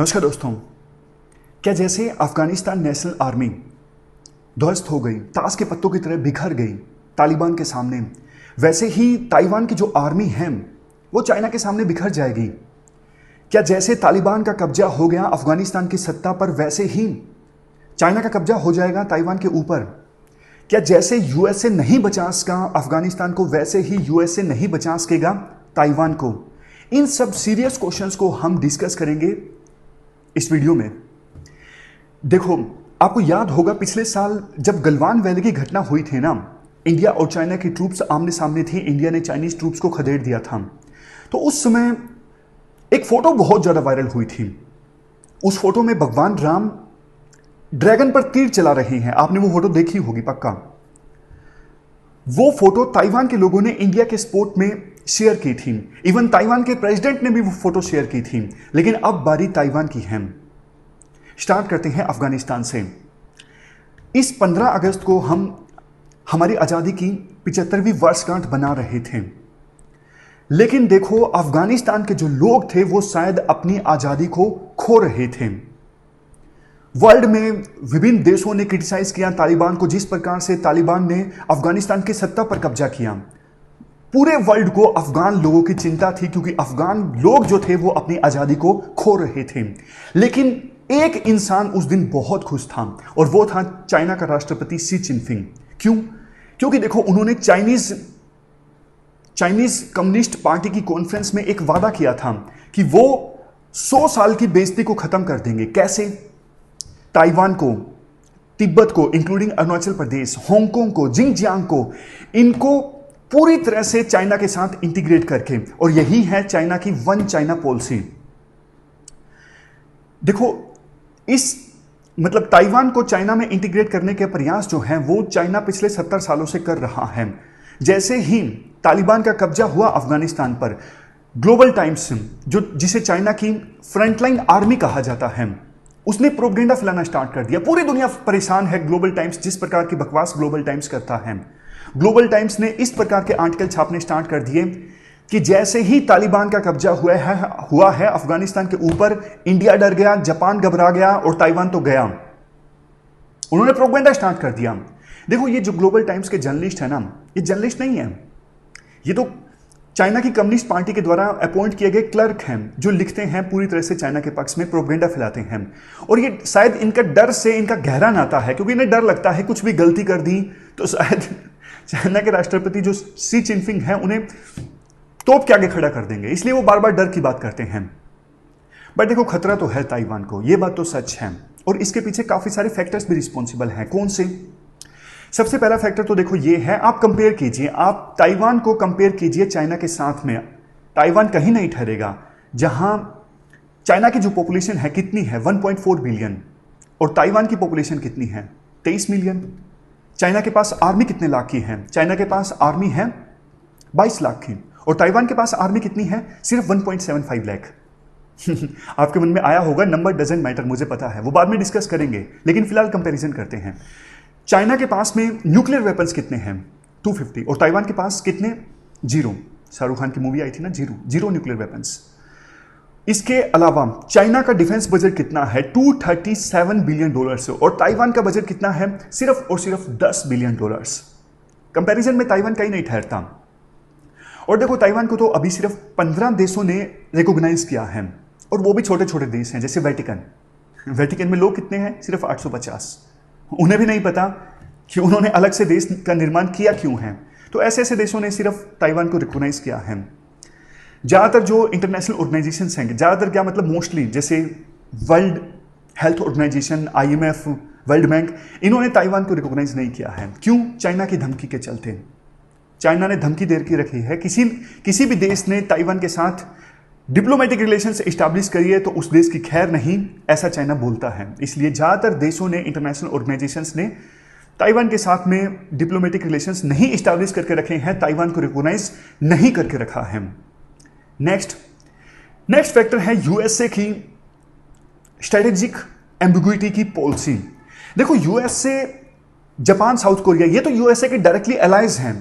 नमस्कार दोस्तों। क्या जैसे अफगानिस्तान नेशनल आर्मी ध्वस्त हो गई, ताश के पत्तों की तरह बिखर गई तालिबान के सामने, वैसे ही ताइवान की जो आर्मी है वो चाइना के सामने बिखर जाएगी। क्या जैसे तालिबान का कब्जा हो गया अफगानिस्तान की सत्ता पर, वैसे ही चाइना का कब्जा हो जाएगा ताइवान के ऊपर। क्या जैसे यूएसए नहीं बचा सका अफगानिस्तान को, वैसे ही यूएसए नहीं बचा सकेगा ताइवान को। इन सब सीरियस क्वेश्चंस को हम डिस्कस करेंगे इस वीडियो में। देखो, आपको याद होगा पिछले साल जब गलवान वैली की घटना हुई थी ना, इंडिया और चाइना की ट्रूप्स आमने सामने थी, इंडिया ने चाइनीज ट्रूप्स को खदेड़ दिया था। तो उस समय एक फोटो बहुत ज्यादा वायरल हुई थी। उस फोटो में भगवान राम ड्रैगन पर तीर चला रहे हैं। आपने वो फोटो देखी होगी पक्का। वो फोटो ताइवान के लोगों ने इंडिया के सपोर्ट में शेयर की थी। इवन ताइवान के प्रेसिडेंट ने भी वो फोटो शेयर की थी। लेकिन अब बारी ताइवान की है। स्टार्ट करते हैं अफगानिस्तान से। इस 15 अगस्त को हम हमारी आज़ादी की 75वीं वर्षगांठ बना रहे थे। लेकिन देखो, अफगानिस्तान के जो लोग थे वो शायद अपनी आज़ादी को खो रहे थे। वर्ल्ड में विभिन्न देशों ने क्रिटिसाइज किया तालिबान को, जिस प्रकार से तालिबान ने अफगानिस्तान की सत्ता पर कब्जा किया। पूरे वर्ल्ड को अफगान लोगों की चिंता थी, क्योंकि अफगान लोग जो थे वो अपनी आज़ादी को खो रहे थे। लेकिन एक इंसान उस दिन बहुत खुश था, और वो था चाइना का राष्ट्रपति शी चिनफिंग। क्यों? क्योंकि देखो, उन्होंने चाइनीज कम्युनिस्ट पार्टी की कॉन्फ्रेंस में एक वादा किया था कि वो 100 साल की बेइज्जती को खत्म कर देंगे। कैसे? ताइवान को, तिब्बत को, इंक्लूडिंग अरुणाचल प्रदेश, हांगकांग को, जिंगजियांग को, इनको पूरी तरह से चाइना के साथ इंटीग्रेट करके। और यही है चाइना की वन चाइना पॉलिसी। देखो, ताइवान को चाइना में इंटीग्रेट करने के प्रयास जो हैं वो चाइना पिछले 70 सालों से कर रहा है। जैसे ही तालिबान का कब्जा हुआ अफगानिस्तान पर, ग्लोबल टाइम्स, जिसे चाइना की फ्रंटलाइन आर्मी कहा जाता है, उसने प्रोपेगेंडा फैलाना स्टार्ट कर दिया। पूरी दुनिया परेशान है ग्लोबल टाइम्स जिस प्रकार की बकवास ग्लोबल टाइम्स करता है। ग्लोबल टाइम्स ने इस प्रकार के आर्टिकल छापने स्टार्ट कर दिए कि जैसे ही तालिबान का कब्जा हुआ है अफगानिस्तान के ऊपर, इंडिया डर गया, जापान घबरा गया और ताइवान तो गया। उन्होंने प्रोपेगेंडा स्टार्ट कर दिया। देखो, ये जो ग्लोबल टाइम्स के जर्नलिस्ट है ना, ये जर्नलिस्ट नहीं है, ये तो चाइना की कम्युनिस्ट पार्टी के द्वारा अपॉइंट किए गए क्लर्क हैं, जो लिखते हैं पूरी तरह से चाइना के पक्ष में, प्रोपेगेंडा फैलाते हैं। और ये शायद इनका डर से इनका गहरा नाता है, क्योंकि इन्हें डर लगता है कुछ भी गलती कर दी तो शायद चाइना के राष्ट्रपति जो शी चिनफिंग हैं उन्हें तोप के आगे खड़ा कर देंगे, इसलिए वो बार बार डर की बात करते हैं। बट देखो, खतरा तो है ताइवान को, ये बात तो सच है। और इसके पीछे काफी सारे फैक्टर्स भी रिस्पॉन्सिबल हैं। कौन से? सबसे पहला फैक्टर तो देखो ये है, आप कंपेयर कीजिए, आप ताइवान को कंपेयर कीजिए चाइना के साथ में। ताइवान कहीं नहीं ठहरेगा। जहां चाइना की जो पॉपुलेशन है कितनी है, 1.4 बिलियन, और ताइवान की पॉपुलेशन कितनी है, 23 मिलियन। चाइना के पास आर्मी कितने लाख की है? चाइना के पास आर्मी है 22 लाख की, और ताइवान के पास आर्मी कितनी है? सिर्फ 1.75 लाख। आपके मन में आया होगा, नंबर डजंट मैटर, मुझे पता है, वो बाद में डिस्कस करेंगे, लेकिन फिलहाल कंपैरिजन करते हैं। चाइना के पास में न्यूक्लियर वेपन्स कितने हैं? 250, और ताइवान के पास कितने? 0। शाहरुख खान की मूवी आई थी ना, 0 न्यूक्लियर वेपन्स। इसके अलावा चाइना का डिफेंस बजट कितना है? $237 बिलियन से, और ताइवान का बजट कितना है? सिर्फ और सिर्फ $10 बिलियन। कंपैरिजन में ताइवान कहीं नहीं ठहरता। और देखो, ताइवान को तो अभी सिर्फ 15 देशों ने रिकॉग्नाइज किया है, और वो भी छोटे छोटे देश हैं, जैसे वेटिकन में लोग कितने हैं? सिर्फ 850। उन्हें भी नहीं पता कि उन्होंने अलग से देश का निर्माण किया क्यों है। तो ऐसे ऐसे देशों ने सिर्फ ताइवान को रिकॉग्नाइज किया है। ज़्यादातर जो इंटरनेशनल ऑर्गेनाइजेशंस हैं, ज़्यादातर क्या मतलब, मोस्टली, जैसे world health organization, IMF, world bank, इन्होंने ताइवान को रिकॉग्नाइज नहीं किया है। क्यों? चाइना की धमकी के चलते। चाइना ने धमकी दे के रखी है, किसी भी देश ने ताइवान के साथ डिप्लोमेटिक रिलेशंस एस्टैब्लिश करिए तो उस देश की खैर नहीं, ऐसा चाइना बोलता है। इसलिए ज़्यादातर देशों ने, इंटरनेशनल ऑर्गेनाइजेशंस ने ताइवान के साथ में डिप्लोमेटिक रिलेशंस नहीं एस्टैब्लिश करके रखे हैं, ताइवान को रिकॉग्नाइज नहीं करके रखा है। नेक्स्ट फैक्टर है यूएसए की स्ट्रेटेजिक एम्बिग्विटी की पॉलिसी। देखो, यूएसए, जापान, साउथ कोरिया, ये तो यूएसए के डायरेक्टली एलाइज हैं।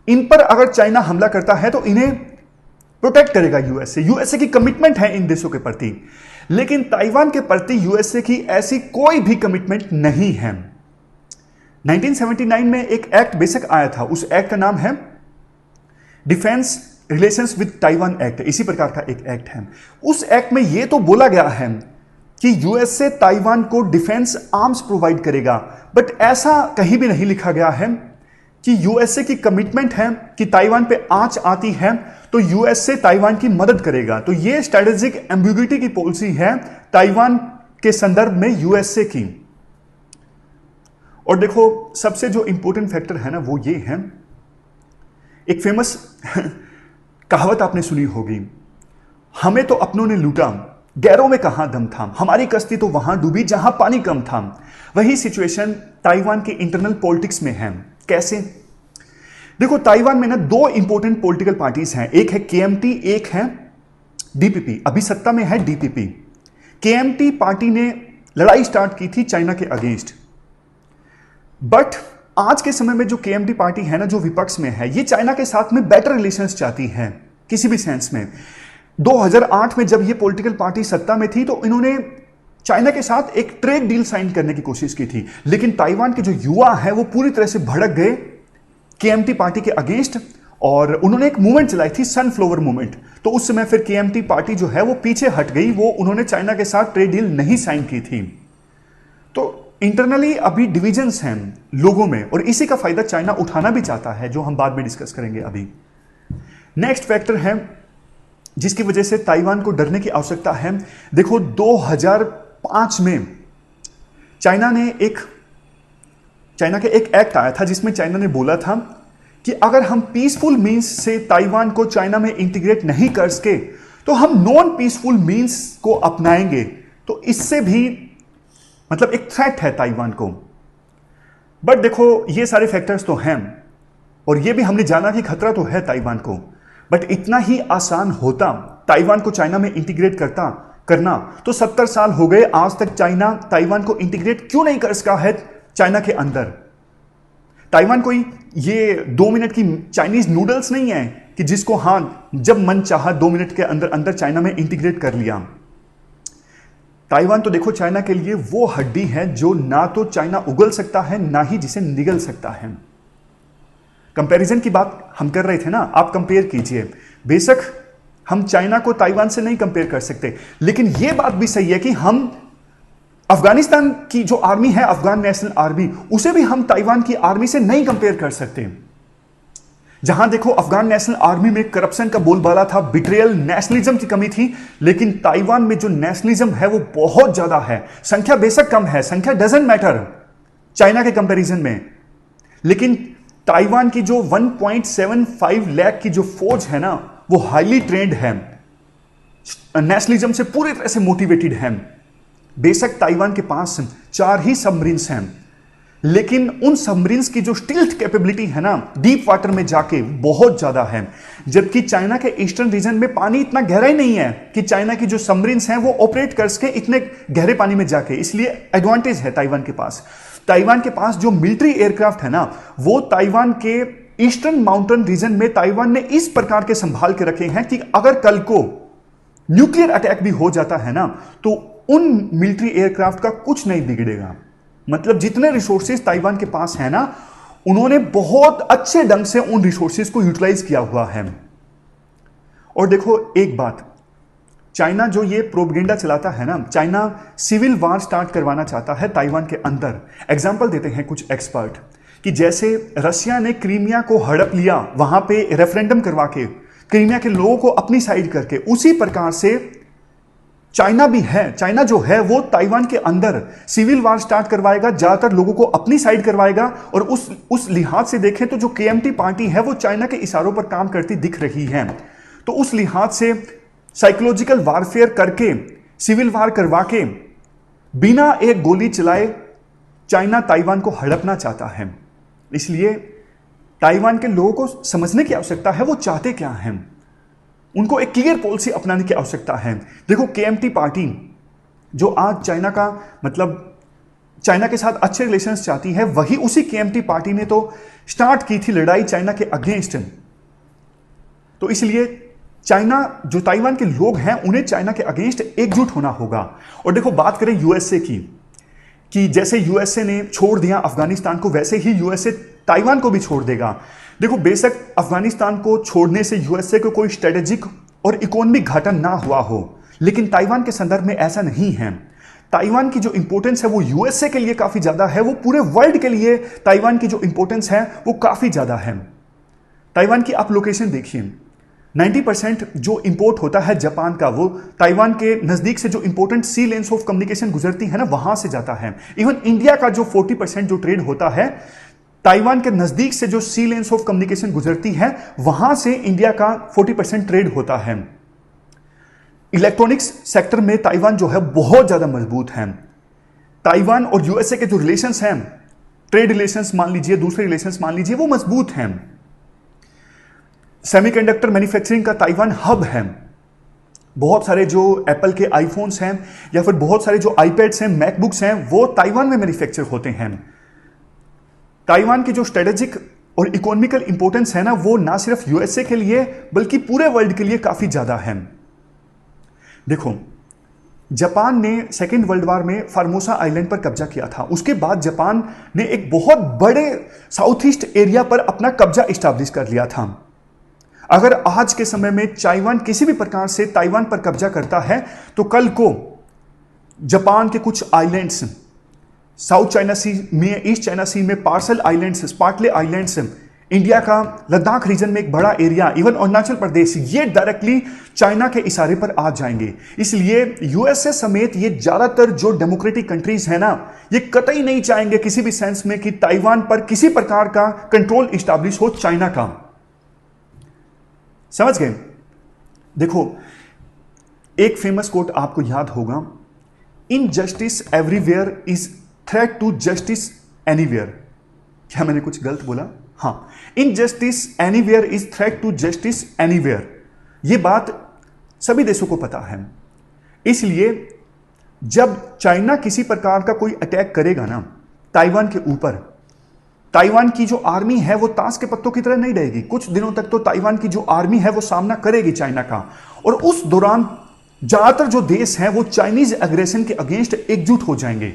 इन पर अगर चाइना हमला करता है तो इन्हें प्रोटेक्ट करेगा यूएसए। यूएसए की कमिटमेंट है इन देशों के प्रति, लेकिन ताइवान के प्रति यूएसए की ऐसी कोई भी कमिटमेंट नहीं है। 1979 में एक एक्ट बेशक आया था, उस एक्ट का नाम है defence relations with Taiwan act, इसी प्रकार का एक एक्ट है। उस एक्ट में यह तो बोला गया है कि यूएसए ताइवान को डिफेंस आर्म्स प्रोवाइड करेगा, बट ऐसा कहीं भी नहीं लिखा गया है कि यूएसए की कमिटमेंट है कि ताइवान पे आंच आती है तो यूएसए ताइवान की मदद करेगा। तो यह स्ट्रेटेजिक एम्बिग्युइटी की पॉलिसी है ताइवान के संदर्भ में यूएसए की। और देखो सबसे जो इंपॉर्टेंट फैक्टर है ना वो ये है, एक फेमस कहावत आपने सुनी होगी, हमें तो अपनों ने लूटा, गैरों में कहां दम था, हमारी कश्ती तो वहां डूबी जहां पानी कम था। वही सिचुएशन ताइवान के इंटरनल पॉलिटिक्स में है। कैसे? देखो ताइवान में ना दो इंपॉर्टेंट पॉलिटिकल पार्टीज हैं, एक है केएमटी, एक है डीपीपी। अभी सत्ता में है डीपीपी। केएमटी पार्टी ने लड़ाई स्टार्ट की थी चाइना के अगेंस्ट, बट आज के समय में जो केएमटी पार्टी है ना, जो विपक्ष में है, ये चाइना के साथ में बेटर रिलेशंस चाहती है किसी भी सेंस में। 2008 में जब ये पॉलिटिकल पार्टी सत्ता में थी तो इन्होंने चाइना के साथ एक ट्रेड डील साइन करने की कोशिश की थी, लेकिन ताइवान के जो युवा है वो पूरी तरह से भड़क गए केएमटी पार्टी के अगेंस्ट और उन्होंने एक मूवमेंट चलाई थी, सनफ्लावर मूवमेंट। तो उस समय फिर केएमटी पार्टी जो है वो पीछे हट गई, वो उन्होंने चाइना के साथ ट्रेड डील नहीं साइन की थी। तो इंटरनली अभी डिविजन्स हैं लोगों में और इसी का फायदा चाइना उठाना भी चाहता है, जो हम बाद में डिस्कस करेंगे। अभी नेक्स्ट फैक्टर है जिसकी वजह से ताइवान को डरने की आवश्यकता है। देखो 2005 में चाइना का एक एक्ट आया था जिसमें चाइना ने बोला था कि अगर हम पीसफुल मींस से ताइवान को चाइना में इंटीग्रेट नहीं कर सके तो हम नॉन पीसफुल मींस को अपनाएंगे। तो इससे भी मतलब एक थ्रेट है ताइवान को। बट देखो ये सारे फैक्टर्स तो हैं और ये भी हमने जाना कि खतरा तो है ताइवान को, बट इतना ही आसान होता ताइवान को चाइना में इंटीग्रेट करना तो 70 साल हो गए, आज तक चाइना ताइवान को इंटीग्रेट क्यों नहीं कर सका है चाइना के अंदर। ताइवान कोई ये 2 मिनट की चाइनीज नूडल्स नहीं है कि जिसको हां जब मन चाहा 2 मिनट के अंदर अंदर चाइना में इंटीग्रेट कर लिया। ताइवान तो देखो चाइना के लिए वो हड्डी है जो ना तो चाइना उगल सकता है ना ही जिसे निगल सकता है। कंपैरिजन की बात हम कर रहे थे ना, आप कंपेयर कीजिए। बेशक हम चाइना को ताइवान से नहीं कंपेयर कर सकते, लेकिन यह बात भी सही है कि हम अफगानिस्तान की जो आर्मी है, अफगान नेशनल आर्मी, उसे भी हम ताइवान की आर्मी से नहीं कंपेयर कर सकते। जहां देखो अफगान नेशनल आर्मी में करप्शन का बोलबाला था, बिट्रेयल, नेशनलिज्म की कमी थी, लेकिन ताइवान में जो नेशनलिज्म है वो बहुत ज्यादा है। संख्या बेशक कम है, संख्या डजंट मैटर चाइना के कंपैरिजन में, लेकिन ताइवान की जो 1.75 लाख की जो फौज है ना वो हाईली ट्रेंड है, नेशनलिज्म से पूरी तरह से मोटिवेटेड है। बेशक ताइवान के पास 4 ही सबमरीन्स हैं, लेकिन उन सबमरीन्स की जो स्टिल्थ कैपेबिलिटी है ना डीप वाटर में जाके बहुत ज्यादा है, जबकि चाइना के ईस्टर्न रीजन में पानी इतना गहरा ही नहीं है कि चाइना की जो सबमरीन्स हैं वो ऑपरेट कर सके इतने गहरे पानी में जाके। इसलिए एडवांटेज है ताइवान के पास। ताइवान के पास जो मिलिट्री एयरक्राफ्ट है ना वो ताइवान के ईस्टर्न माउंटेन रीजन में ताइवान ने इस प्रकार के संभाल के रखे हैं कि अगर कल को न्यूक्लियर अटैक भी हो जाता है ना तो उन मिलिट्री एयरक्राफ्ट का कुछ नहीं बिगड़ेगा। मतलब जितने रिसोर्सेज ताइवान के पास है ना उन्होंने बहुत अच्छे ढंग से उन रिसोर्सेज को यूटिलाइज किया हुआ है। और देखो एक बात, चाइना जो ये प्रोपेगेंडा चलाता है ना, चाइना सिविल वार स्टार्ट करवाना चाहता है ताइवान के अंदर। एग्जांपल देते हैं कुछ एक्सपर्ट कि जैसे रशिया ने क्रीमिया को हड़प लिया, वहां पे रेफरेंडम करवा के क्रीमिया के लोगों को अपनी साइड करके, उसी प्रकार से चाइना भी है। चाइना जो है वो ताइवान के अंदर सिविल वार स्टार्ट करवाएगा, ज्यादातर लोगों को अपनी साइड करवाएगा। और उस लिहाज से देखें तो जो केएमटी पार्टी है वो चाइना के इशारों पर काम करती दिख रही है। तो उस लिहाज से साइकोलॉजिकल वारफेयर करके, सिविल वार करवा के, बिना एक गोली चलाए चाइना ताइवान को हड़पना चाहता है। इसलिए ताइवान के लोगों को समझने की आवश्यकता है वो चाहते क्या हैं, उनको एक क्लियर पॉलिसी अपनाने की आवश्यकता है। देखो केएमटी पार्टी जो आज चाइना का मतलब चाइना के साथ अच्छे रिलेशंस चाहती है, वही उसी केएमटी पार्टी ने तो स्टार्ट की थी लड़ाई चाइना के अगेंस्ट। तो इसलिए चाइना, जो ताइवान के लोग हैं, उन्हें चाइना के अगेंस्ट एकजुट होना होगा। और देखो बात करें यूएसए की, कि जैसे यूएसए ने छोड़ दिया अफगानिस्तान को, वैसे ही यूएसए ताइवान को भी छोड़ देगा। देखो बेशक अफगानिस्तान को छोड़ने से यूएसए को कोई स्ट्रेटेजिक और इकोनॉमिक घाटा ना हुआ हो, लेकिन ताइवान के संदर्भ में ऐसा नहीं है। ताइवान की जो इंपॉर्टेंस है वो यूएसए के लिए काफी ज्यादा है, वो पूरे वर्ल्ड के लिए ताइवान की जो इंपॉर्टेंस है वो काफी ज्यादा है। ताइवान की आप लोकेशन देखिए, 90% जो इंपोर्ट होता है जापान का, वो ताइवान के नजदीक से जो इंपोर्टेंट सी लेन्स ऑफ कम्युनिकेशन गुजरती है ना, वहां से जाता है। इवन इंडिया का जो 40% जो ट्रेड होता है, ताइवान के नजदीक से जो सी लेन्स ऑफ कम्युनिकेशन गुजरती है, वहां से इंडिया का 40% ट्रेड होता है। इलेक्ट्रॉनिक्स सेक्टर में ताइवान जो है बहुत ज्यादा मजबूत है। ताइवान और यूएसए के जो रिलेशंस हैं, ट्रेड रिलेशंस मान लीजिए, दूसरे रिलेशंस मान लीजिए, वो मजबूत हैं। सेमीकंडक्टर मैन्युफैक्चरिंग का ताइवान हब है। बहुत सारे जो एप्पल के आईफोन्स हैं या फिर बहुत सारे जो आईपैड्स हैं, मैकबुक्स हैं, वो ताइवान में मैन्युफैक्चर होते हैं। ताइवान की जो स्ट्रेटेजिक और इकोनॉमिकल इंपॉर्टेंस है ना, वो ना सिर्फ यूएसए के लिए बल्कि पूरे वर्ल्ड के लिए काफी ज्यादा है। देखो जापान ने सेकेंड वर्ल्ड वॉर में फार्मोसा आइलैंड पर कब्जा किया था। उसके बाद जापान ने एक बहुत बड़े साउथ ईस्ट एरिया पर अपना कब्जा इस्टेब्लिश कर लिया था। अगर आज के समय में ताइवान किसी भी प्रकार से ताइवान पर कब्जा करता है, तो कल को जापान के कुछ आइलैंड्स, साउथ चाइना सी में, ईस्ट चाइना सी में पार्सल आइलैंड्स, स्पार्टले आइलैंड्स, इंडिया का लद्दाख रीजन में एक बड़ा एरिया, इवन अरुणाचल प्रदेश, ये डायरेक्टली चाइना के इशारे पर आ जाएंगे। इसलिए यूएसए समेत ये ज्यादातर जो डेमोक्रेटिक कंट्रीज है ना, ये कतई नहीं चाहेंगे किसी भी सेंस में कि ताइवान पर किसी प्रकार का कंट्रोल इस्टेब्लिश हो चाइना का। समझ गए? देखो एक फेमस कोट आपको याद होगा, injustice everywhere is threat to justice anywhere. क्या मैंने कुछ गलत बोला? हाँ, injustice anywhere is threat to justice anywhere. यह बात सभी देशों को पता है। इसलिए जब चाइना किसी प्रकार का कोई अटैक करेगा ना ताइवान के ऊपर, ताइवान की जो आर्मी है वो ताश के पत्तों की तरह नहीं रहेगी। कुछ दिनों तक तो ताइवान की जो आर्मी है वो सामना करेगी चाइना का, और उस दौरान ज्यादातर जो देश हैं वो चाइनीज एग्रेशन के अगेंस्ट एकजुट हो जाएंगे,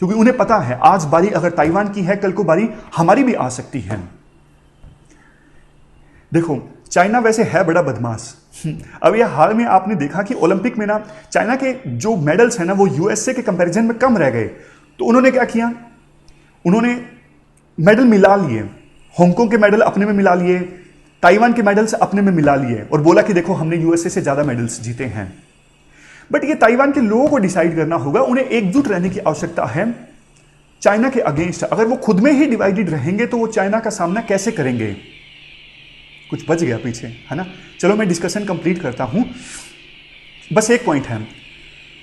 क्योंकि उन्हें पता है आज बारी अगर ताइवान की है, कल को बारी हमारी भी आ सकती है। देखो चाइना वैसे है बड़ा बदमाश। अब ये हाल में आपने देखा कि ओलंपिक में ना चाइना के जो मेडल्स हैं ना वो यूएसए के कंपैरिजन में कम रह गए, तो उन्होंने क्या किया, उन्होंने मेडल मिला लिए, हांगकांग के मेडल अपने में मिला लिए, ताइवान के मेडल्स अपने में मिला लिए, और बोला कि देखो हमने यूएसए से ज्यादा मेडल्स जीते हैं। बट ये ताइवान के लोगों को डिसाइड करना होगा, उन्हें एकजुट रहने की आवश्यकता है चाइना के अगेंस्ट। अगर वो खुद में ही डिवाइडेड रहेंगे तो वो चाइना का सामना कैसे करेंगे? कुछ बच गया पीछे, है ना? चलो मैं डिस्कशन कंप्लीट करता हूं। बस एक पॉइंट है,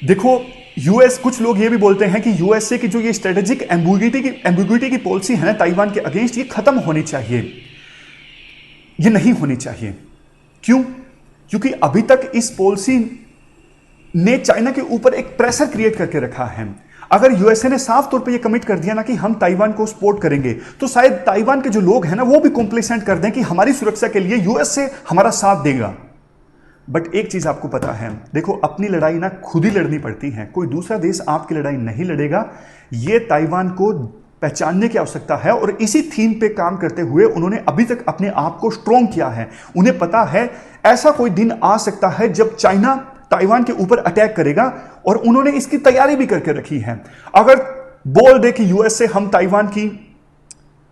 देखो यूएस, कुछ लोग ये भी बोलते हैं कि यूएसए की जो ये स्ट्रेटेजिक एम्बिग्युइटी की पॉलिसी है ना ताइवान के अगेंस्ट, ये खत्म होनी चाहिए, ये नहीं होनी चाहिए। क्यों? क्योंकि अभी तक इस पॉलिसी ने चाइना के ऊपर एक प्रेशर क्रिएट करके रखा है। अगर यूएसए ने साफ तौर पे ये कमिट कर दिया ना कि हम ताइवान को सपोर्ट करेंगे, तो शायद ताइवान के जो लोग हैं ना वो भी कॉम्प्लेसेंट कर दें कि हमारी सुरक्षा के लिए यूएसए हमारा साथ देगा। बट एक चीज आपको पता है, देखो अपनी लड़ाई ना खुद ही लड़नी पड़ती है, कोई दूसरा देश आपकी लड़ाई नहीं लड़ेगा। ये ताइवान को पहचानने की आवश्यकता है, और इसी थीम पे काम करते हुए उन्होंने अभी तक अपने आप को स्ट्रॉन्ग किया है। उन्हें पता है ऐसा कोई दिन आ सकता है जब चाइना ताइवान के ऊपर अटैक करेगा, और उन्होंने इसकी तैयारी भी करके रखी है। अगर बोल दे कि यूएसए हम ताइवान की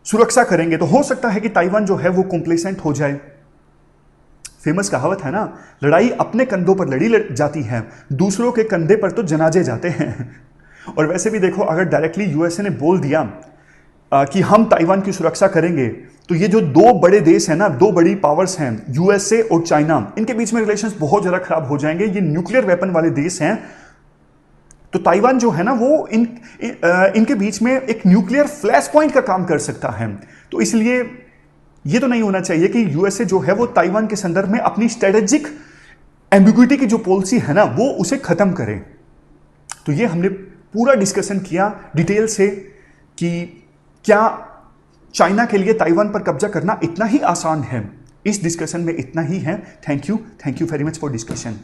सुरक्षा करेंगे, तो हो सकता है कि ताइवान जो है वो कॉम्प्लेसेंट हो जाए। फेमस कहावत है ना, लड़ाई अपने कंधों पर लड़ी जाती है, दूसरों के कंधे पर तो जनाजे जाते हैं। और वैसे भी देखो, अगर डायरेक्टली यूएसए ने बोल दिया कि हम ताइवान की सुरक्षा करेंगे, तो ये जो दो बड़े देश हैं ना, दो बड़ी पावर्स हैं यूएसए और चाइना, इनके बीच में रिलेशंस बहुत ज्यादा खराब हो जाएंगे। ये न्यूक्लियर वेपन वाले देश हैं, तो ताइवान जो है ना वो इनके बीच में एक न्यूक्लियर फ्लैश पॉइंट का काम कर सकता है। तो इसलिए ये तो नहीं होना चाहिए कि यूएसए जो है वो ताइवान के संदर्भ में अपनी स्ट्रेटेजिक एम्बिग्युइटी की जो पॉलिसी है ना वो उसे खत्म करे। तो ये हमने पूरा डिस्कशन किया डिटेल से कि क्या चाइना के लिए ताइवान पर कब्जा करना इतना ही आसान है। इस डिस्कशन में इतना ही है। Thank you very much for discussion.